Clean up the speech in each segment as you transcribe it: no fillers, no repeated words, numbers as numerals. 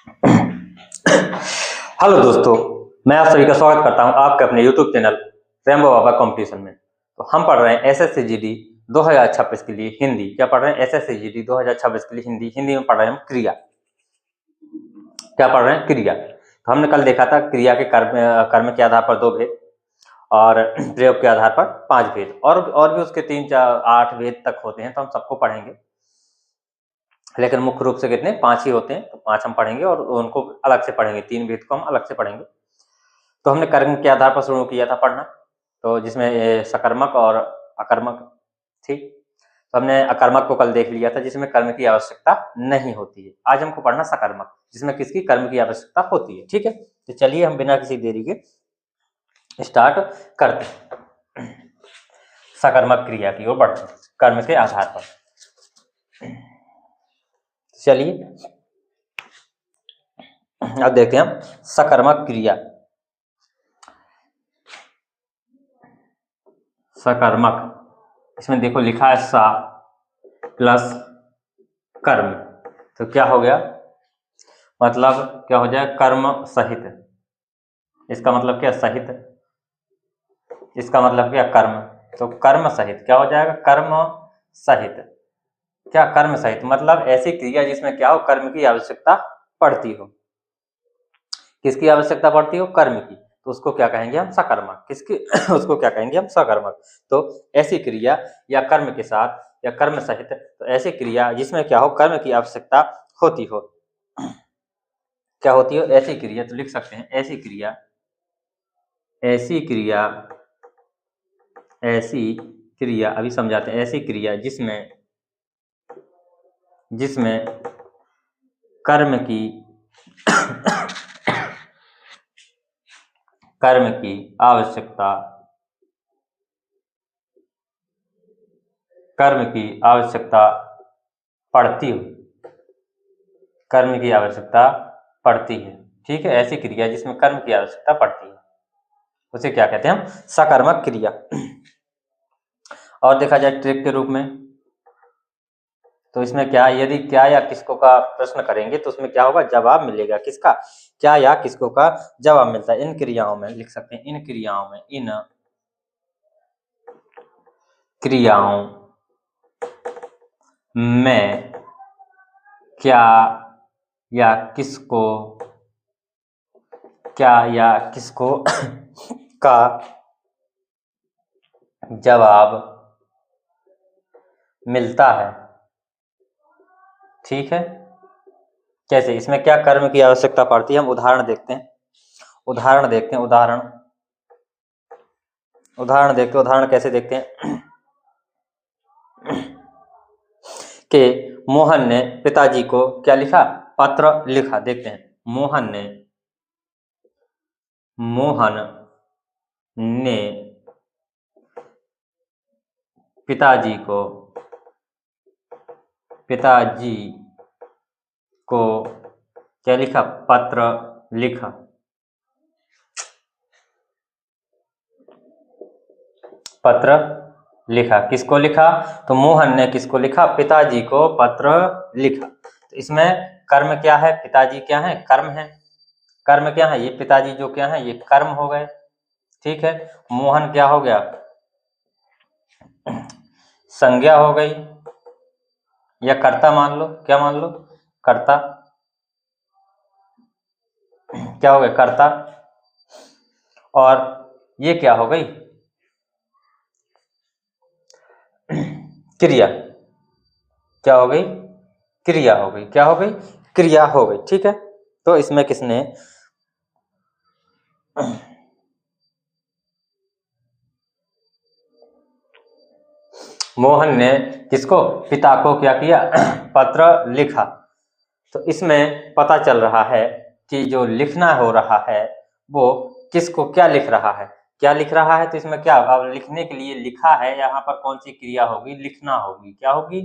Hello दोस्तों, मैं आप सभी का स्वागत करता हूं आपके अपने YouTube चैनल रेम्बो बाबा कंपटीशन में। तो हम पढ़ रहे हैं एसएससी जीडी 2026 के लिए हिंदी। क्या पढ़ रहे हैं? एसएससी जीडी 2026 के लिए हिंदी। हिंदी में पढ़ रहे हैं हम क्रिया। क्या पढ़ रहे हैं? क्रिया। तो हमने कल देखा था क्रिया के कर्म के आधार पर 2 भेद और प्रयोग के आधार पर 5 भेद और भी उसके 3 4 8 भेद तक होते हैं। तो हम सबको पढ़ेंगे, लेकिन मुख्य रूप से कितने? 5 ही होते हैं। तो 5 हम पढ़ेंगे और उनको अलग से पढ़ेंगे। 3 भेद को हम अलग से पढ़ेंगे। तो हमने कर्म के आधार पर शुरू किया था पढ़ना, तो जिसमें सकर्मक और अकर्मक थी। तो हमने अकर्मक को कल देख लिया था, जिसमें कर्म की आवश्यकता नहीं होती है। आज हमको पढ़ना सकर्मक, जिसमें किसकी? कर्म की आवश्यकता होती है। ठीक है, तो चलिए हम बिना किसी देरी के स्टार्ट करते हैं। सकर्मक क्रिया की ओर बढ़ते हैं कर्म के आधार पर। चलिए अब देखते हैं हम सकर्मक क्रिया। सकर्मक, इसमें देखो लिखा है सा प्लस कर्म। तो क्या हो गया? मतलब क्या हो जाए? कर्म सहित। इसका मतलब क्या? सहित। इसका मतलब क्या? कर्म। तो कर्म सहित क्या हो जाएगा? कर्म सहित। क्या? कर्म सहित मतलब ऐसी क्रिया जिसमें क्या हो? कर्म की आवश्यकता पड़ती हो। किसकी आवश्यकता पड़ती हो? कर्म की। तो उसको क्या कहेंगे हम? सकर्मक। किसकी? उसको क्या कहेंगे हम? सकर्मक। तो ऐसी क्रिया या कर्म के साथ या कर्म सहित, तो ऐसी क्रिया जिसमें क्या हो? कर्म की आवश्यकता होती हो। क्या होती हो? ऐसी क्रिया। तो लिख सकते हैं ऐसी क्रिया, ऐसी क्रिया, ऐसी क्रिया। अभी समझाते हैं। ऐसी क्रिया जिसमें जिसमें कर्म की कर्म की आवश्यकता कर्म की आवश्यकता पड़ती हो। कर्म की आवश्यकता पड़ती है। ठीक है, ऐसी क्रिया जिसमें कर्म की आवश्यकता पड़ती है उसे क्या कहते हैं हम? सकर्मक क्रिया। और देखा जाए ट्रिक के रूप में, तो इसमें क्या, यदि क्या या किसको का प्रश्न करेंगे तो उसमें क्या होगा? जवाब मिलेगा। किसका? क्या या किसको का जवाब मिलता है। इन क्रियाओं में लिख सकते हैं, इन क्रियाओं में, इन क्रियाओं में क्या या किसको, क्या या किसको का जवाब मिलता है। ठीक है, कैसे? इसमें क्या कर्म की आवश्यकता पड़ती है? हम उदाहरण देखते हैं। उदाहरण देखते हैं। उदाहरण कैसे देखते हैं? कि मोहन ने पिताजी को क्या लिखा? पत्र लिखा। देखते हैं। मोहन ने पिताजी को क्या लिखा? पत्र लिखा। पत्र लिखा। किसको लिखा? तो मोहन ने किसको लिखा? पिताजी को पत्र लिखा। तो इसमें कर्म क्या है? पिताजी क्या है? कर्म है। कर्म क्या है? ये पिताजी जो क्या है? ये कर्म हो गए। ठीक है, मोहन क्या हो गया? संज्ञा हो गई, या कर्ता मान लो। क्या मान लो? कर्ता। क्या हो गया? कर्ता। और ये क्या हो गई? क्रिया। क्या हो गई? क्रिया हो गई। क्या हो गई? क्रिया हो गई। ठीक है, तो इसमें किसने मोहन ने किसको? पिता को क्या किया? पत्र लिखा। तो इसमें पता चल रहा है कि जो लिखना हो रहा है वो किसको क्या लिख रहा है? क्या लिख रहा है? तो इसमें क्या, अब लिखने के लिए लिखा है, यहाँ पर कौन सी क्रिया होगी? लिखना होगी। क्या होगी?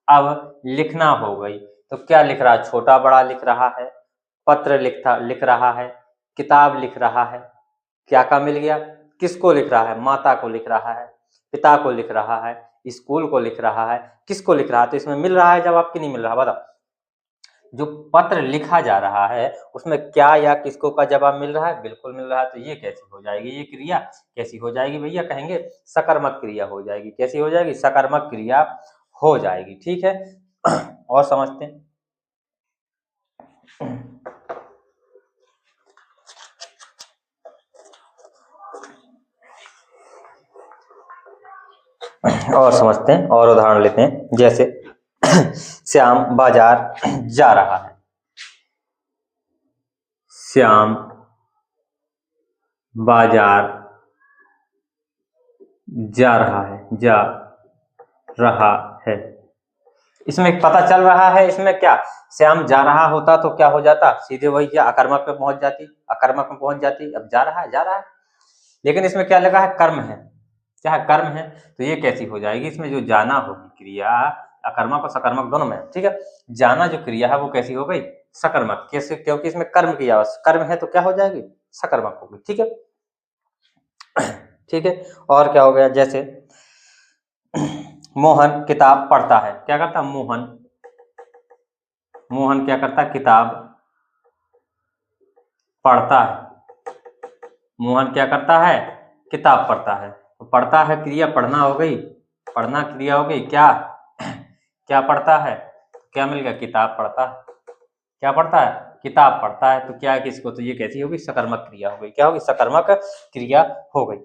अब लिखना हो गई। तो क्या लिख रहा है? छोटा बड़ा लिख रहा है, पत्र लिख रहा है, किताब लिख रहा है। क्या का मिल गया? किसको लिख रहा है? माता को लिख रहा है, पिता को लिख रहा है, स्कूल को लिख रहा है। किसको लिख रहा है? तो इसमें मिल रहा है जवाब कि नहीं मिल रहा? बताओ। जो पत्र लिखा जा रहा है उसमें क्या या किसको का जवाब मिल रहा है, बिल्कुल मिल रहा है। तो ये कैसी हो जाएगी, ये क्रिया कैसी हो जाएगी भैया, कहेंगे सकर्मक क्रिया हो जाएगी। कैसी हो जाएगी, सकर्मक क्रिया हो जाएगी। ठीक है, और समझते हैं। और समझते हैं और उदाहरण लेते हैं। जैसे श्याम बाजार जा रहा है, श्याम बाजार जा रहा है, जा रहा है। इसमें पता चल रहा है, इसमें क्या श्याम जा रहा होता तो क्या हो जाता, सीधे वही क्या अकर्मक पे पहुंच जाती, अकर्मक में पहुंच जाती। अब जा रहा है, जा रहा है, लेकिन इसमें क्या लगा है, कर्म है। क्या है, कर्म है। तो ये कैसी हो जाएगी, इसमें जो जाना होगी क्रिया अकर्मक और सकर्मक दोनों में। ठीक है, जाना जो क्रिया है वो कैसी हो गई, सकर्मक। कैसे, क्योंकि इसमें कर्म की आवाज, कर्म है तो क्या हो जाएगी, सकर्मक होगी। ठीक है, ठीक है। और क्या हो गया, जैसे मोहन किताब पढ़ता है, क्या करता है मोहन, मोहन क्या करता है, किताब पढ़ता है। मोहन क्या करता है, किताब पढ़ता है। तो पढ़ता है क्रिया पढ़ना हो गई, पढ़ना क्रिया हो गई, क्या क्या पढ़ता है, क्या मिल गया, किताब पढ़ता है। क्या पढ़ता है, किताब पढ़ता है। तो क्या है किसको, तो ये कैसी होगी, सकर्मक क्रिया हो गई। क्या होगी, सकर्मक क्रिया हो गई।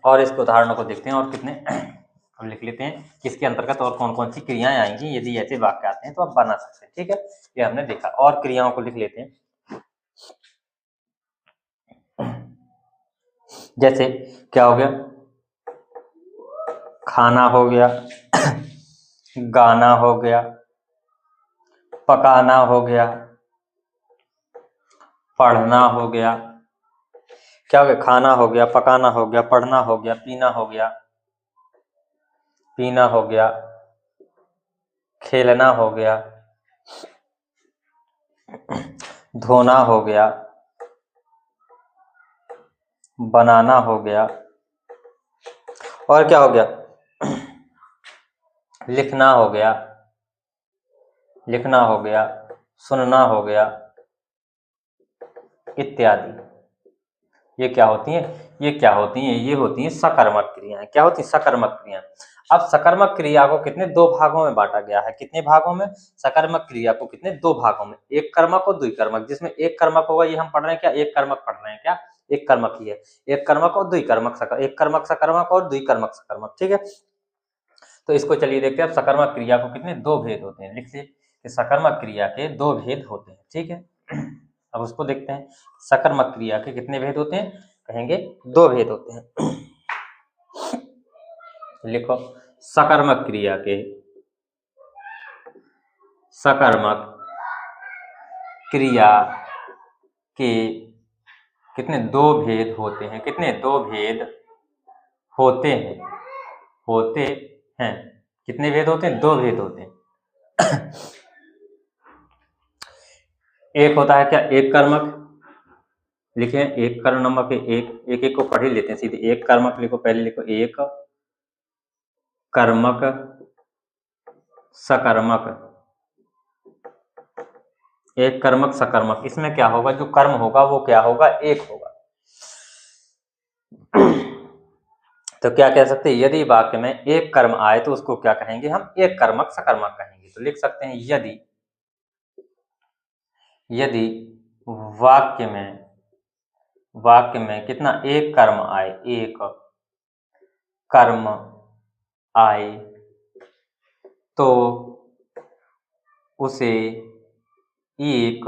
और इसके उदाहरणों को देखते हैं और कितने हम लिख लेते हैं किसके अंतर्गत और कौन कौन सी क्रियाएं आएंगी। यदि ऐसे वाक्य आते हैं तो आप बना सकते हैं। ठीक है, ये हमने देखा। और क्रियाओं को लिख लेते हैं। जैसे क्या हो गया, खाना हो गया, गाना हो गया, पकाना हो गया, पढ़ना हो गया। क्या हो गया, खाना हो गया, पकाना हो गया, पढ़ना हो गया, पीना हो गया, पीना हो गया, खेलना हो गया, धोना हो गया, बनाना हो गया। और क्या हो गया, लिखना हो गया, लिखना हो गया, सुनना हो गया, इत्यादि। ये क्या होती हैं, ये क्या होती हैं, ये होती हैं सकर्मक क्रियाएं। क्या होती हैं, सकर्मक क्रियाएं। अब सकर्मक क्रिया को कितने, दो भागों में बांटा गया है। कितने भागों में, सकर्मक क्रिया को कितने, दो भागों में, एक कर्मक और द्विकर्मक। जिसमें एक कर्मक होगा, ये हम पढ़ रहे हैं क्या, एक कर्मक पढ़ रहे हैं क्या, एक कर्मक ही है। एक कर्मक और द्विकर्मक, एक कर्मक सकर्मक और द्विकर्मक सकर्मक। ठीक है, तो इसको चलिए देखते हैं। अब सकर्मक क्रिया को कितने, दो भेद होते हैं। लिख लीजिए कि सकर्मक क्रिया के दो भेद होते हैं। ठीक है, अब उसको देखते हैं। सकर्मक क्रिया के कितने भेद होते हैं, कहेंगे दो भेद होते हैं। लिखो, सकर्मक क्रिया के, सकर्मक क्रिया के कितने, दो भेद होते हैं। कितने, दो भेद होते हैं, होते हैं। कितने भेद होते हैं, दो भेद होते हैं। एक होता है क्या, एक कर्मक। लिखे एक कर्म नंबर पे, एक एक एक को पढ़ ही लेते हैं सीधे। एक कर्मक लिखो, पहले लिखो एक कर्मक, सकर्मक। एक कर्मक सकर्मक, इसमें क्या होगा, जो कर्म होगा वो क्या होगा, एक होगा। तो क्या कह सकते हैं, यदि वाक्य में एक कर्म आए तो उसको क्या कहेंगे, हम एक कर्मक सकर्मक कहेंगे। तो लिख सकते हैं, यदि, यदि वाक्य में, वाक्य में कितना, एक कर्म आए, एक कर्म आए, तो उसे एक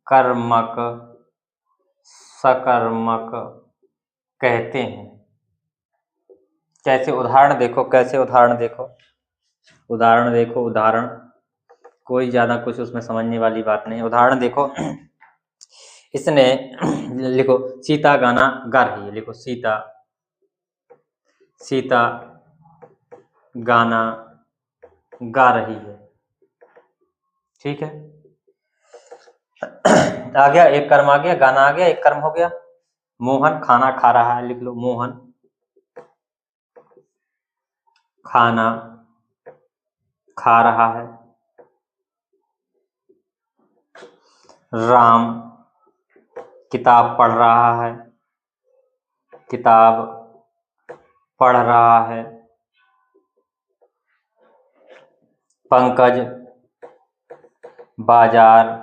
कर्मक सकर्मक कहते हैं। कैसे, उदाहरण देखो, कैसे उदाहरण देखो, उदाहरण देखो, उदाहरण कोई ज्यादा कुछ उसमें समझने वाली बात नहीं। उदाहरण देखो, इसने लिखो सीता गाना गा रही है। लिखो सीता, सीता गाना गा रही है। ठीक है, आ गया, एक कर्म आ गया, गाना आ गया, एक कर्म हो गया। मोहन खाना खा रहा है। लिख लो, मोहन खाना खा रहा है। राम किताब पढ़ रहा है, किताब पढ़ रहा है। पंकज बाजार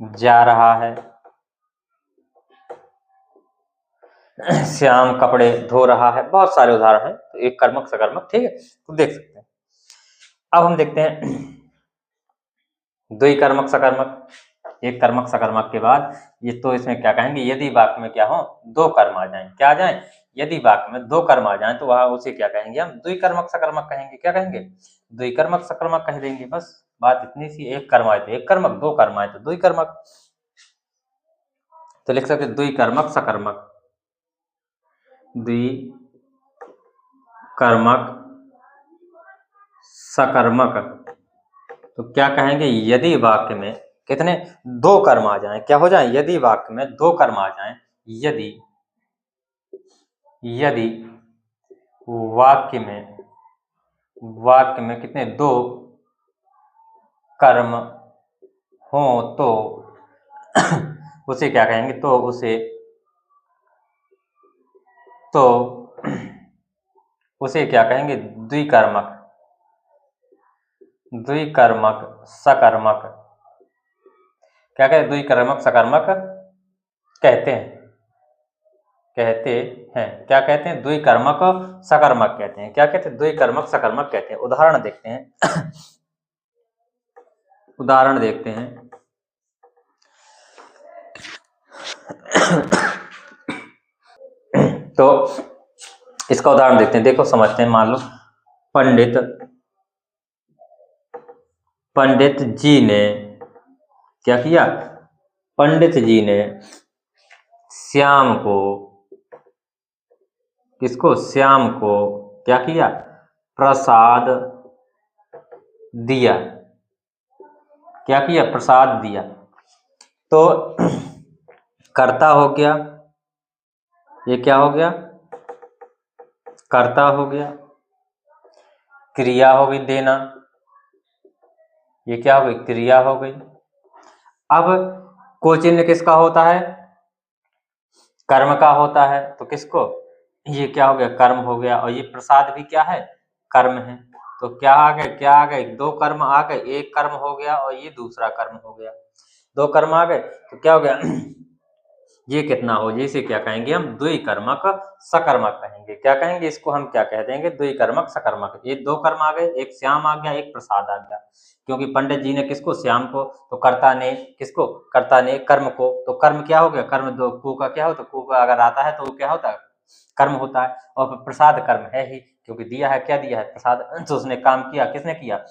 जा रहा है। श्याम कपड़े धो रहा है। बहुत सारे उदाहरण हैं, तो एक कर्मक सकर्मक, ठीक है, तो देख सकते हैं। अब हम देखते हैं द्विकर्मक सकर्मक। एक कर्मक सकर्मक के बाद ये, तो इसमें क्या कहेंगे, यदि वाक्य में क्या हो, दो कर्म आ जाएं। क्या आ जाएं? यदि वाक्य में दो कर्म आ जाएं तो वह उसे क्या कहेंगे, हम द्विकर्मक सकर्मक कहेंगे। क्या कहेंगे? द्विकर्मक सकर्मक कह देंगे। बस बात इतनी सी। एक कर्म आए तो एक कर्मक, दो कर्म आए तो द्विकर्मक। तो लिख सकते द्विकर्मक सकर्मक। द्विकर्मक सकर्मक। तो क्या कहेंगे, यदि वाक्य में कितने, दो कर्म आ जाएं। क्या हो जाए? यदि वाक्य में दो कर्म आ जाएं। यदि वाक्य में कितने, दो कर्म हो तो उसे क्या कहेंगे, उसे क्या कहेंगे, द्विकर्मक सकर्मक। क्या कहते हैं? द्विकर्मक सकर्मक कहते हैं। क्या कहते हैं? द्विकर्मक सकर्मक कहते हैं। क्या कहते हैं? द्विकर्मक सकर्मक कहते हैं। उदाहरण देखते हैं। उदाहरण देखते हैं। तो इसका उदाहरण देखते हैं। देखो समझते हैं। मान लो पंडित जी ने क्या किया? पंडित जी ने श्याम को क्या किया? प्रसाद दिया। क्या किया? प्रसाद दिया। तो कर्ता हो गया, ये क्या हो गया? कर्ता हो गया। क्रिया हो गई देना, ये क्या हो गई? क्रिया हो गई। अब कोचिन्ह किसका होता है? कर्म का होता है। तो किसको, ये क्या हो गया? कर्म हो गया। और ये प्रसाद भी क्या है? कर्म है। तो क्या आ गए? दो कर्म आ गए। एक कर्म हो गया और ये दूसरा कर्म हो गया। दो कर्म आ गए तो क्या हो गया? ये कितना हो, इसे क्या कहेंगे हम? द्विकर्मक सकर्मक कहेंगे। क्या कहेंगे इसको? हम क्या कह देंगे? द्विकर्मक सकर्मक। ये दो कर्म आ गए, एक श्याम आ गया, एक प्रसाद आ गया। क्योंकि पंडित जी ने किसको? श्याम को। तो कर्ता ने किसको? कर्ता ने कर्म को। तो कर्म क्या हो गया? कर्म दो को का क्या होता है? को का अगर आता है तो वो क्या होता है? कर्म होता है। और प्रसाद कर्म है ही, क्योंकि दिया है। क्या दिया है? प्रसाद। तो उसने काम किया, किसने किया?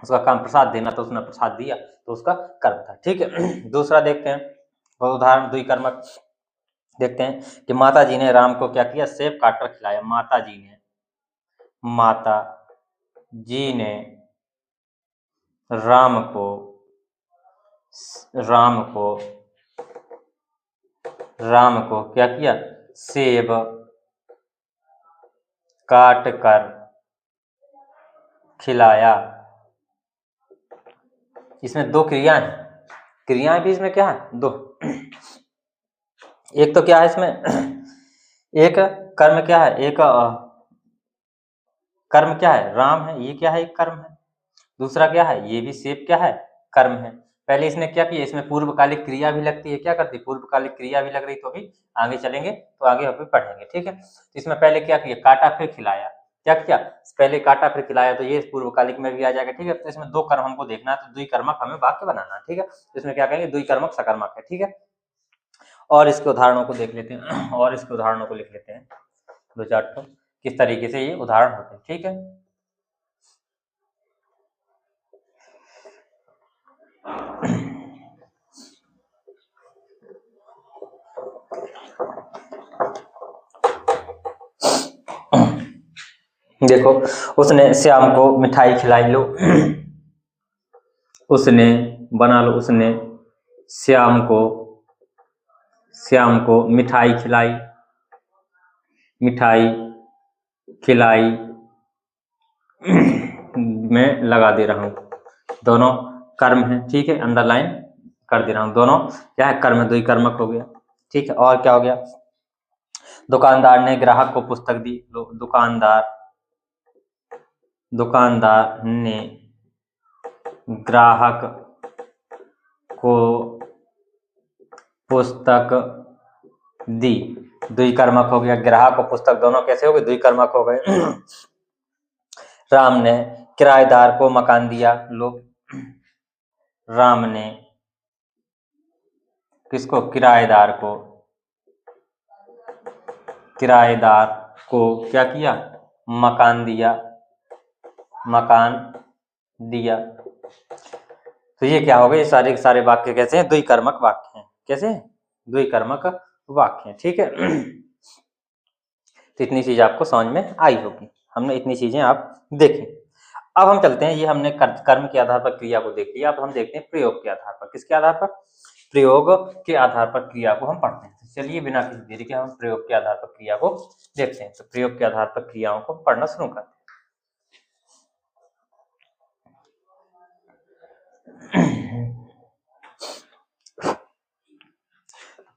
उसका काम प्रसाद देना, तो उसने प्रसाद दिया, तो उसका कर्म था। ठीक है। दूसरा देखते हैं उदाहरण द्विकर्मक। देखते हैं कि माता जी ने राम को क्या किया? सेब काटकर खिलाया। माता जी ने राम को क्या किया? सेब काट कर खिलाया। इसमें दो क्रियाएं भी इसमें क्या है? दो। एक तो क्या है इसमें? एक कर्म क्या है? एक कर्म क्या है? राम है, ये क्या है? एक कर्म है। दूसरा क्या है? ये भी सेब क्या है? कर्म है। पहले इसने क्या किया? इसमें पूर्वकालिक क्रिया भी लगती है। क्या करती है? पूर्वकालिक क्रिया भी लग रही। तो अभी आगे चलेंगे तो आगे अभी पढ़ेंगे। ठीक है। तो इसमें पहले क्या किया? काटा फिर खिलाया। क्या किया? पहले काटा फिर खिलाया, तो ये पूर्वकालिक में भी आ जाएगा। ठीक है। तो इसमें दो कर्म हमको देखना है, तो द्विकर्मक हमें वाक्य बनाना है। ठीक है। तो इसमें क्या कहेंगे? द्विकर्मक सकर्मक है। ठीक है। और इसके उदाहरणों को देख लेते हैं और इसके उदाहरणों को लिख लेते हैं, दो चार तो किस तरीके से ये उदाहरण होते हैं। ठीक है। देखो, उसने श्याम को मिठाई खिलाई। लो, उसने बना लो, उसने श्याम को मिठाई खिलाई मैं लगा दे रहा हूं। दोनों कर्म है, ठीक है, अंडरलाइन कर दे रहा हूं, दोनों क्या है, कर्म, द्विकर्मक हो गया, ठीक है। और क्या हो गया, दुकानदार ने ग्राहक को पुस्तक दी, दुकानदार ने ग्राहक को पुस्तक दी, द्विकर्मक हो गया, ग्राहक और पुस्तक दोनों कैसे हो गए, द्विकर्मक हो गए। राम ने किराएदार को मकान दिया, लोग, राम ने किसको, किराएदार को क्या किया, मकान दिया, तो ये क्या हो गए, सारे के सारे वाक्य कैसे हैं, द्विकर्मक वाक्य हैं, कैसे हैं, द्विकर्मक वाक्य हैं, ठीक है। तो इतनी चीज आपको समझ में आई होगी, हमने इतनी चीजें आप देखें। अब हम चलते हैं, ये हमने कर्म के आधार पर क्रिया को देख लिया, अब हम देखते हैं प्रयोग के आधार पर, किसके आधार पर, प्रयोग के आधार पर क्रिया को हम पढ़ते हैं। तो चलिए बिना किसी देरी के हम प्रयोग के आधार पर क्रिया को देखते हैं। तो प्रयोग के आधार पर क्रियाओं को पढ़ना शुरू करते हैं।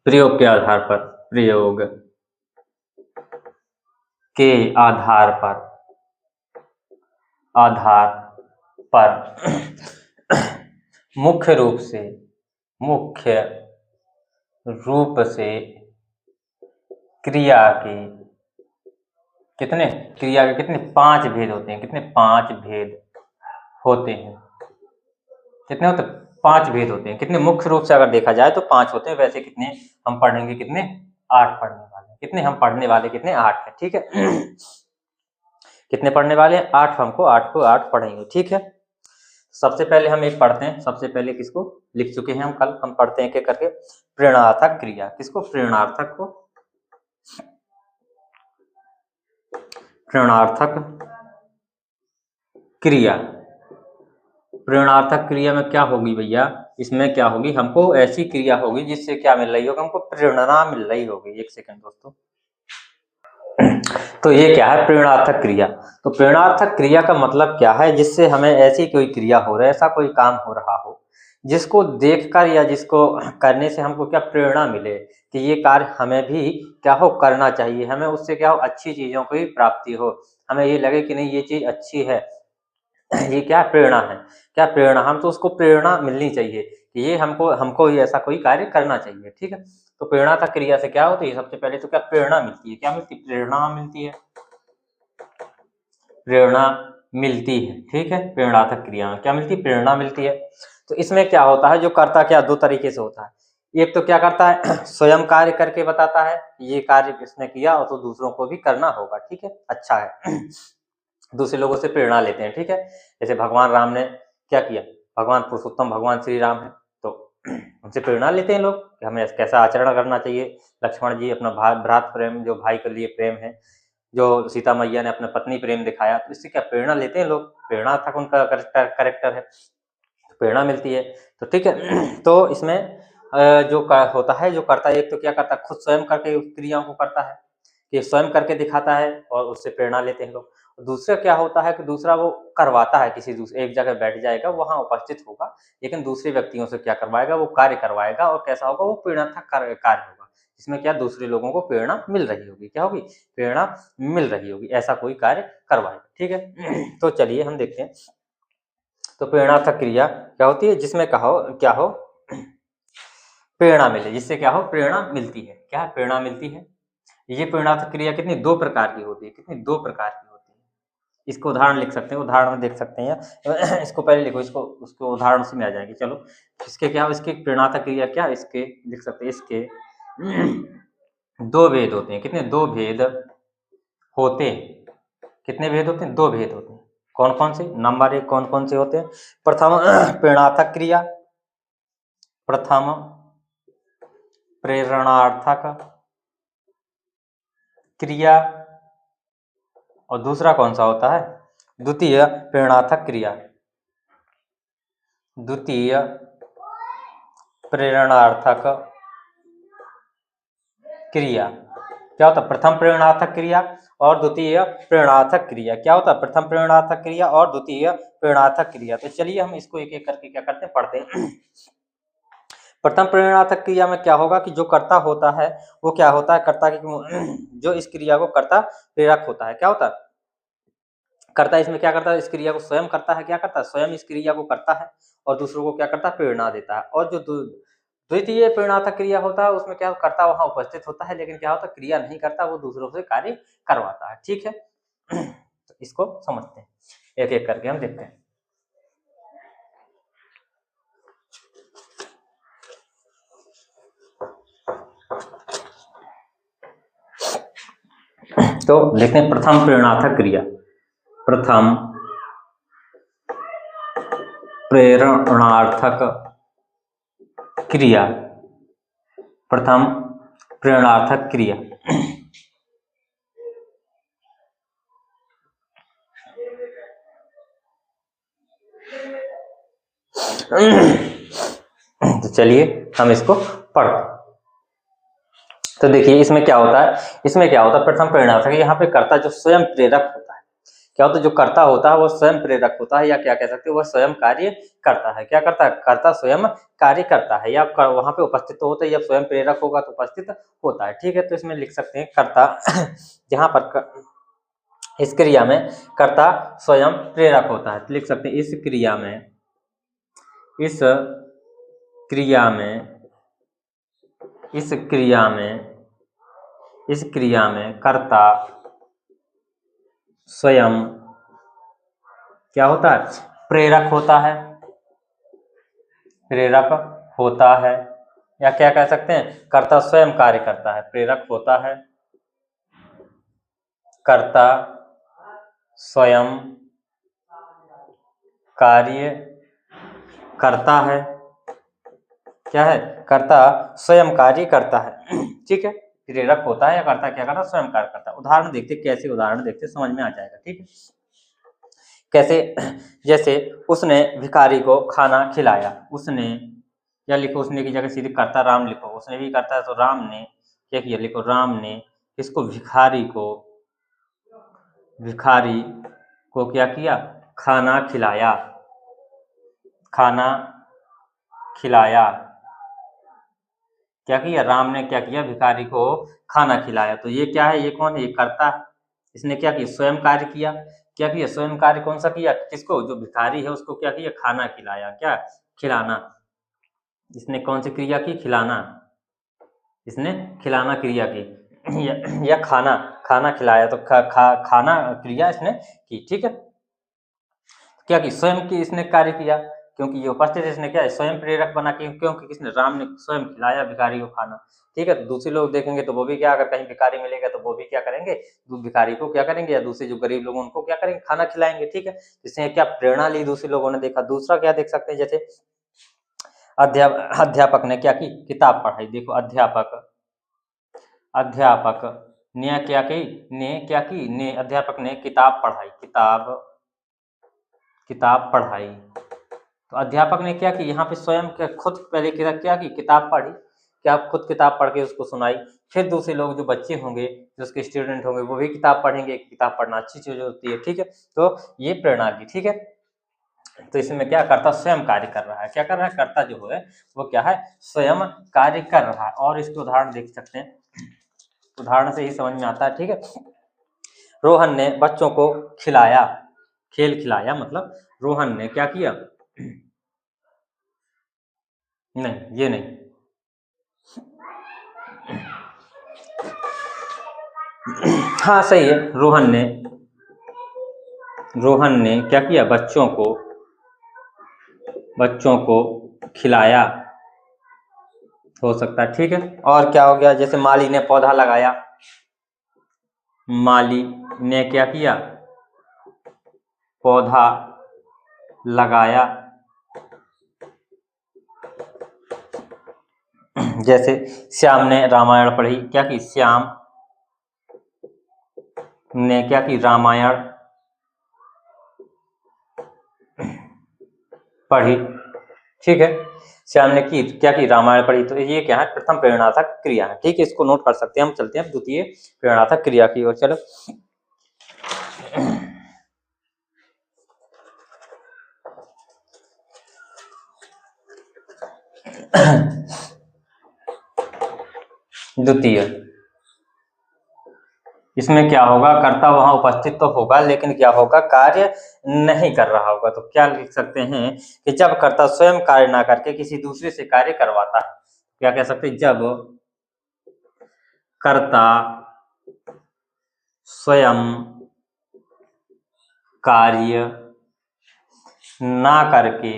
प्रयोग के आधार पर मुख्य रूप से क्रिया के कितने 5 भेद होते हैं, कितने 5 भेद होते हैं, कितने होते हैं, 5 भेद होते हैं, कितने मुख्य रूप से अगर देखा जाए तो 5 होते हैं, वैसे कितने हम पढ़ेंगे, कितने 8 पढ़ने वाले, कितने हम पढ़ने वाले, कितने 8 है, ठीक है। कितने पढ़ने वाले हैं, 8, हमको 8 को 8 पढ़ेंगे, ठीक है। सबसे पहले हम एक पढ़ते हैं, सबसे पहले किसको लिख चुके हैं हम कल, हम पढ़ते हैं एक एक करके, प्रेरणार्थक क्रिया, किसको, प्रेरणार्थक क्रिया। प्रेरणार्थक क्रिया में क्या होगी भैया, इसमें क्या होगी, हमको ऐसी क्रिया होगी जिससे क्या मिल रही होगी, हमको प्रेरणा मिल रही होगी। एक सेकंड दोस्तों, तो ये क्या है, प्रेरणार्थक क्रिया। तो प्रेरणार्थक क्रिया का मतलब क्या है, जिससे हमें ऐसी कोई क्रिया हो रहा है, ऐसा कोई काम हो रहा हो जिसको देखकर या जिसको करने से हमको क्या प्रेरणा मिले कि ये कार्य हमें भी क्या हो करना चाहिए, हमें उससे क्या हो अच्छी चीजों की प्राप्ति हो, हमें ये लगे कि नहीं ये चीज अच्छी है, ये क्या प्रेरणा है, क्या प्रेरणा, हम तो उसको प्रेरणा मिलनी चाहिए कि ये हमको ये ऐसा कोई कार्य करना चाहिए, ठीक है। तो प्रेरणा तक क्रिया से क्या होती है, सबसे पहले तो क्या प्रेरणा मिलती है, क्या मिलती है, प्रेरणा मिलती है, ठीक है। प्रेरणात्मक क्रिया में क्या मिलती है, प्रेरणा मिलती है। तो इसमें क्या होता है, जो करता क्या 2 तरीके से होता है, एक तो क्या करता है स्वयं कार्य करके बताता है, ये कार्य इसने किया और तो दूसरों को भी करना होगा, ठीक है, अच्छा है। दूसरे लोगों से प्रेरणा लेते हैं, ठीक है। जैसे भगवान राम ने क्या किया, भगवान पुरुषोत्तम भगवान श्री राम है, तो उनसे प्रेरणा लेते हैं लोग कि हमें कैसा आचरण करना चाहिए। लक्ष्मण जी अपना भ्रात प्रेम, जो भाई के लिए प्रेम है, जो सीता मैया ने अपना पत्नी प्रेम दिखाया, तो इससे क्या प्रेरणा लेते हैं लोग, प्रेरणा तक उनका करेक्टर है, प्रेरणा मिलती है। तो ठीक है, तो इसमें जो होता है, जो करता है, एक तो क्या करता है, खुद स्वयं करके उस क्रियाओं को करता है कि स्वयं करके दिखाता है और उससे प्रेरणा लेते हैं लोग। दूसरा क्या होता है कि दूसरा वो करवाता है, किसी दूसरे एक जगह बैठ जाएगा, वहां उपस्थित होगा, लेकिन दूसरे व्यक्तियों से क्या करवाएगा, वो कार्य करवाएगा, और कैसा होगा, वो प्रेरणात्मक कार्य होगा, इसमें क्या दूसरे लोगों को प्रेरणा मिल रही होगी, क्या होगी, प्रेरणा मिल रही होगी, ऐसा कोई कार्य करवाएगा, ठीक है। तो चलिए हम देखते हैं, तो प्रेरणात्मक क्रिया क्या होती है, जिसमें क्या हो प्रेरणा मिले, जिससे क्या हो प्रेरणा मिलती है, क्या प्रेरणा मिलती है। ये प्रेरणात्मक क्रिया कितनी 2 प्रकार की होती है, कितनी 2 प्रकार की होती है। इसको उदाहरण लिख सकते हैं, उदाहरण में देख सकते हैं। इसको पहले लिखो, इसको उसको उदाहरण से में आ जाएंगे। चलो इसके क्या, इसके प्रेरणात्मक क्रिया क्या, इसके लिख सकते हैं, इसके 2 भेद होते हैं, कितने 2 भेद होते हैं, कितने भेद होते हैं, 2 भेद होते हैं। कौन कौन से, नंबर 1 कौन कौन से होते हैं, प्रथम प्रेरणात्मक क्रिया, प्रथम प्रेरणार्थक क्रिया, और दूसरा कौन सा होता है, द्वितीय प्रेरणार्थक क्रिया, द्वितीय प्रेरणार्थक क्रिया, क्या होता है प्रथम प्रेरणार्थक क्रिया और द्वितीय प्रेरणार्थक क्रिया। क्या होता है प्रथम प्रेरणार्थक क्रिया और द्वितीय प्रेरणार्थक क्रिया। तो चलिए हम इसको एक एक करके क्या करते हैं पढ़ते हैं। प्रथम प्रेरणार्थक क्रिया में क्या होगा कि जो कर्ता होता है वो क्या होता है, कर्ता की जो इस क्रिया को कर्ता प्रेरक होता है। क्या होता है कर्ता इसमें क्या करता है, इस क्रिया को स्वयं करता है, क्या करता है स्वयं इस क्रिया को करता है और दूसरों को क्या करता है प्रेरणा देता है। और जो द्वितीय प्रेरणार्थक क्रिया होता है उसमें क्या कर्ता वहां उपस्थित होता है लेकिन क्या होता है क्रिया नहीं करता, वो दूसरों से कार्य करवाता है। ठीक है, तो इसको समझते हैं एक एक करके हम देखते हैं। तो देखते हैं प्रथम प्रेरणार्थक क्रिया। प्रथम प्रेरणार्थक क्रिया, प्रथम प्रेरणार्थक क्रिया। तो चलिए हम इसको पढ़ते हैं। तो देखिए इसमें क्या होता है, इसमें क्या होता है प्रथम प्रेरणार्थक, यहाँ पे कर्ता जो स्वयं प्रेरक होता है। क्या होता है जो कर्ता होता है वो स्वयं प्रेरक होता है या क्या कह सकते हो वह स्वयं कार्य करता है। क्या करता है कर्ता स्वयं कार्य करता है या वहां पे उपस्थित तो होता है, या स्वयं प्रेरक होगा तो उपस्थित होता है। ठीक है, तो इसमें लिख सकते हैं कर्ता जहां पर इस क्रिया में कर्ता स्वयं प्रेरक होता है तो लिख सकते हैं इस क्रिया में, इस क्रिया में, इस क्रिया में, इस क्रिया में कर्ता स्वयं क्या होता है प्रेरक होता है, प्रेरक होता है या क्या कह सकते हैं कर्ता स्वयं कार्य करता है, प्रेरक होता है, कर्ता स्वयं कार्य करता है। क्या है कर्ता स्वयं कार्य करता है। ठीक है, प्रेरक होता है या कर्ता क्या करता है स्वयं कार्य करता है। उदाहरण देखते कैसे, उदाहरण देखते समझ में आ जाएगा। ठीक है, कैसे, जैसे उसने भिखारी को खाना खिलाया, उसने, या लिखो उसने की जगह सीधे कर्ता राम लिखो, उसने भी करता है तो राम ने क्या किया, लिखो राम ने इसको भिखारी को, भिखारी को क्या किया खाना खिलाया, खाना खिलाया। क्या किया राम ने क्या किया भिखारी को खाना खिलाया। तो ये क्या है, ये कौन है, ये कर्ता है। इसने क्या किया स्वयं कार्य किया। क्या किया स्वयं कार्य कौन सा किया, किसको, जो भिखारी है उसको क्या किया खाना खिलाया, क्या खिलाना। इसने कौन सी क्रिया की, खिलाना, इसने खिलाना क्रिया की या खाना, खाना खिलाया तो खाना क्रिया इसने की। ठीक है, क्या की स्वयं की इसने कार्य किया क्योंकि ये उपस्थित इसने क्या है स्वयं प्रेरक बना के, क्योंकि किसने राम ने स्वयं खिलाया भिखारी को खाना। ठीक है, तो दूसरे लोग देखेंगे तो वो भी क्या, अगर कहीं भिखारी मिलेगा तो वो भी क्या करेंगे, भिखारी को क्या करेंगे या दूसरे जो गरीब लोग उनको क्या करेंगे खाना खिलाएंगे। ठीक है, इससे क्या प्रेरणा ली दूसरे लोगों ने देखा। दूसरा क्या देख सकते हैं, जैसे अध्यापक ने क्या की किताब पढ़ाई। देखो अध्यापक, अध्यापक ने क्या की, ने क्या की, ने अध्यापक ने किताब पढ़ाई, किताब, किताब पढ़ाई। तो अध्यापक ने क्या की यहाँ पे स्वयं खुद पहले क्या की किताब पढ़ी, क्या खुद किताब पढ़ के उसको सुनाई। फिर दूसरे लोग जो बच्चे होंगे, जो उसके स्टूडेंट होंगे, वो भी किताब पढ़ेंगे। किताब पढ़ना अच्छी चीज होती है। ठीक है, तो ये प्रणाली। ठीक है, तो इसमें क्या कर्ता स्वयं कार्य कर रहा है, क्या कर रहा है कर्ता जो है वो क्या है स्वयं कार्य कर रहा है। और इसके उदाहरण देख सकते हैं, उदाहरण से ही समझ में आता है। ठीक है, रोहन ने बच्चों को खिलाया, खेल खिलाया मतलब रोहन ने क्या किया, नहीं ये नहीं, हाँ सही है, रोहन ने, रोहन ने क्या किया बच्चों को, बच्चों को खिलाया हो सकता है। ठीक है, और क्या हो गया, जैसे माली ने पौधा लगाया, माली ने क्या किया पौधा लगाया। जैसे श्याम ने रामायण पढ़ी, क्या की श्याम ने क्या की रामायण पढ़ी। ठीक है, श्याम ने की क्या की, रामायण पढ़ी। तो ये क्या है, प्रथम प्रेरणार्थक क्रिया है। ठीक है, इसको नोट कर सकते हैं। हम चलते हैं द्वितीय प्रेरणार्थक क्रिया की ओर। चलो द्वितीय, इसमें क्या होगा, कर्ता वहां उपस्थित तो होगा लेकिन क्या होगा, कार्य नहीं कर रहा होगा। तो क्या लिख सकते हैं कि जब कर्ता स्वयं कार्य ना करके किसी दूसरे से कार्य करवाता है। क्या कह सकते हैं, जब कर्ता स्वयं कार्य ना करके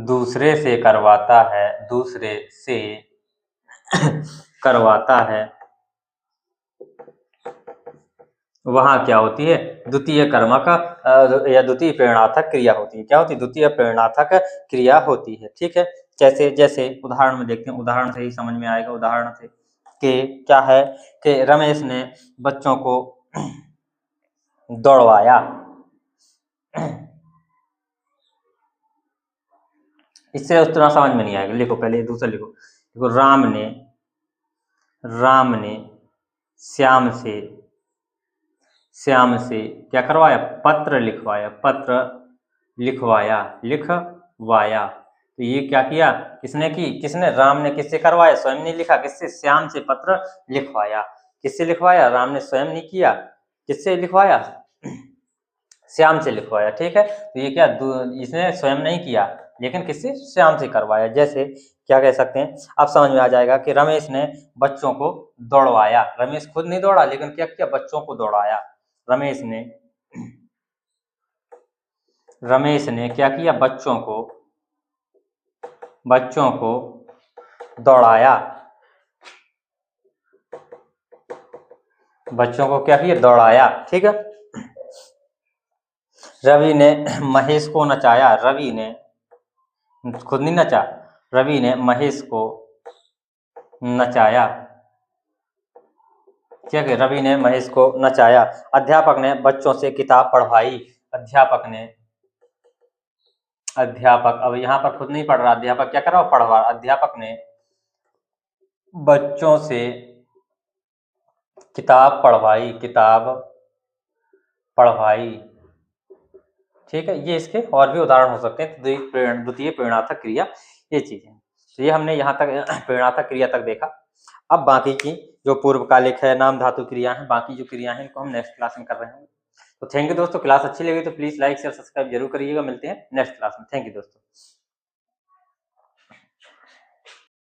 दूसरे से करवाता है, दूसरे से करवाता है, वहां क्या होती है, द्वितीय कर्मक या द्वितीय प्रेरणार्थक क्रिया होती है। क्या होती है, द्वितीय प्रेरणार्थक क्रिया होती है। ठीक है, जैसे जैसे उदाहरण में देखते हैं, उदाहरण से ही समझ में आएगा। उदाहरण से कि क्या है कि रमेश ने बच्चों को दौड़वाया। इससे उतना समझ में नहीं आएगा। लिखो पहले दूसरा लिखो। देखो, राम ने श्याम से क्या करवाया, पत्र लिखवाया। तो ये क्या किया, किसने, राम ने किससे करवाया, स्वयं नहीं लिखा। किससे, श्याम से पत्र लिखवाया। किससे लिखवाया, राम ने स्वयं नहीं किया। किससे लिखवाया, श्याम से लिखवाया। ठीक है, तो ये क्या, इसने स्वयं नहीं किया लेकिन किससे, श्याम से करवाया। जैसे क्या कह सकते हैं, अब समझ में आ जाएगा कि रमेश ने बच्चों को दौड़वाया। रमेश खुद नहीं दौड़ा लेकिन क्या किया, बच्चों को दौड़ाया। रमेश ने क्या किया, बच्चों को दौड़ाया। बच्चों को क्या किया, दौड़ाया। ठीक है, रवि ने महेश को नचाया। रवि ने खुद नहीं नचा, रवि ने महेश को नचाया। क्या कि रवि ने महेश को नचाया। अध्यापक ने बच्चों से किताब पढ़वाई। अध्यापक अब यहाँ पर खुद नहीं पढ़ रहा, अध्यापक क्या कर रहा, पढ़वा। अध्यापक ने बच्चों से किताब पढ़वाई। ठीक है, ये इसके और भी उदाहरण हो सकते हैं। द्वितीय प्रेरणार्थक क्रिया ये चीज है। तो ये हमने यहाँ तक प्रेरणार्थक क्रिया तक देखा। अब बाकी की जो पूर्वकालिक है, नाम धातु क्रिया है, बाकी जो क्रिया है इनको हम नेक्स्ट क्लास में कर रहे हैं। तो थैंक यू दोस्तों। क्लास अच्छी लगी तो प्लीज लाइक शेयर सब्सक्राइब जरूर करिएगा। मिलते हैं नेक्स्ट क्लास में। थैंक यू दोस्तों।